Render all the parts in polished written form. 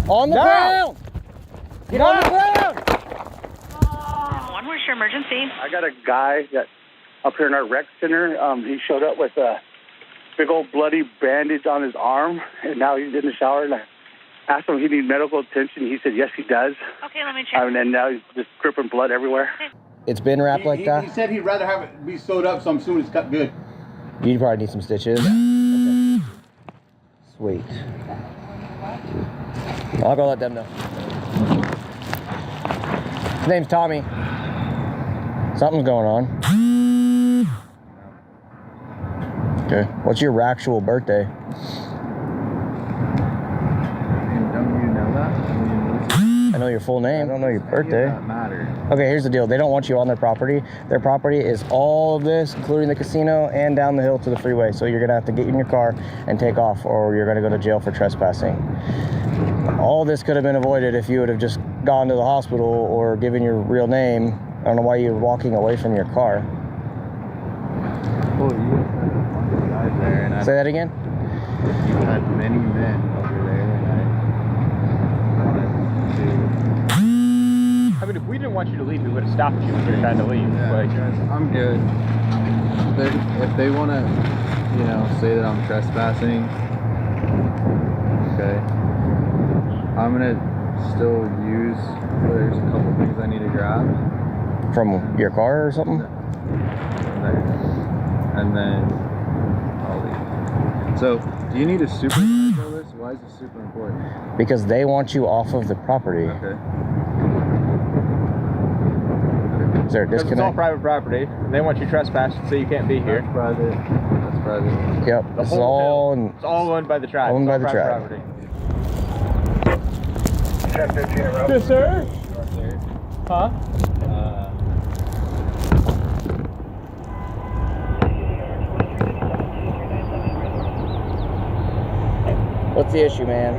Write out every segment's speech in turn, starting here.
On the ground! Get on the ground! One, where's your emergency? I got a guy that up here in our rec center. He showed up with a big old bloody bandage on his arm, and now he's in the shower. And I asked him if he needs medical attention. He said yes, he does. Okay, let me check. And then now he's just dripping blood everywhere. Okay. It's been wrapped like that? He said he'd rather have it be sewed up, so I'm assuming it's cut good. You probably need some stitches. Okay. Sweet. I'll go let them know. His name's Tommy. Something's going on. Okay. What's your actual birthday? Don't you know that? I know your full name. I don't know your birthday. Does that matter? Okay, here's the deal. They don't want you on their property. Their property is all of this, including the casino and down the hill to the freeway. So you're gonna have to get in your car and take off, or you're gonna go to jail for trespassing. All this could have been avoided if you would have just gone to the hospital or given your real name. I don't know why you're walking away from your car. Well, you had a bunch of guys there, and Say that again? you had many men over there, and I wanted to. I mean, if we didn't want you to leave, we would have stopped you if you were trying to leave. Yeah, Like, guys, I'm good. If they want to, you know, say that I'm trespassing, okay. I'm gonna still use. There's a couple things I need to grab. From your car or something? And then I'll leave. So, do you need a supervisor for this? Why is this super important? Because they want you off of the property. Okay. Is there a because it's all disconnect? private property, and they want you trespassing, so you can't be here. That's private. That's private. Yep. The This is whole all hill. It's all owned by the tribe. Owned It's by all the private tribe. property. Yes, sir. Huh? What's the issue, man?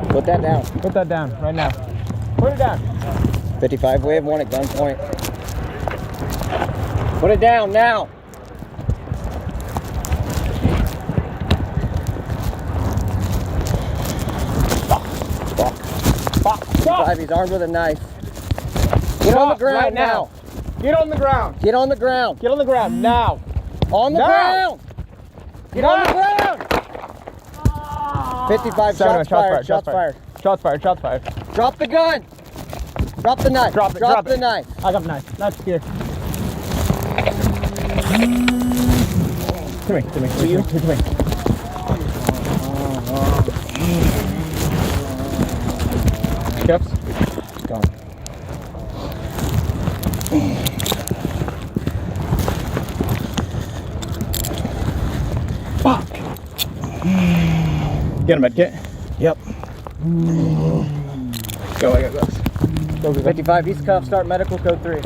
Put that down. Put that down right now. Put it down. 55, we have one at gunpoint. Put it down now. Stop. 55, he's armed with a knife. Get on the ground right now. Get on the ground. Get on the ground. Get on the ground now. On the Now. ground. Get on the ground. 55, shots fired. Shots fired. Shots fired. Shots fired. Drop the gun. Drop the knife. Drop it. Drop the knife. I got the knife. Knife's here. Come here. Come here. you? Come here. Cuffs. Gone. Fuck. Get him, Ed. Yep. Go, I got this. Go, 55, he's cuffed. Start medical code 3.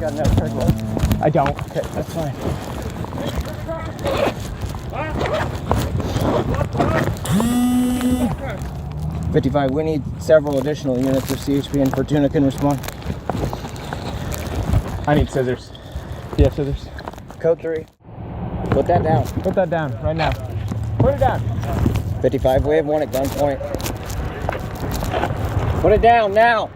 Got another turtle. I don't. Okay, that's fine. $55, we need several additional units of CHP and Fortuna can respond. I need scissors. Do you have scissors? Code 3. Put that down. Put that down right now. Put it down. 55, we have one at gunpoint. Put it down now.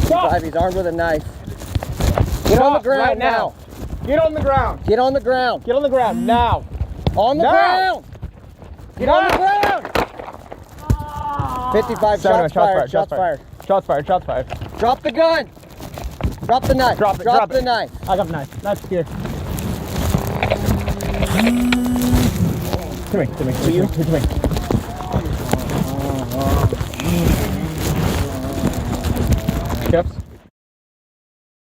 Stop. 55, he's armed with a knife. Get on the ground right now. Get on the ground. Get on the ground. Get on the ground now. On the Now. ground. Get on the ground. 55, shots fired. Shots fired. Shots fired. Shots fired. Drop the gun. Drop the knife. Drop it. Drop the knife. I got the knife. Knife's here. Come here. Come here. you? Come here. Cuffs.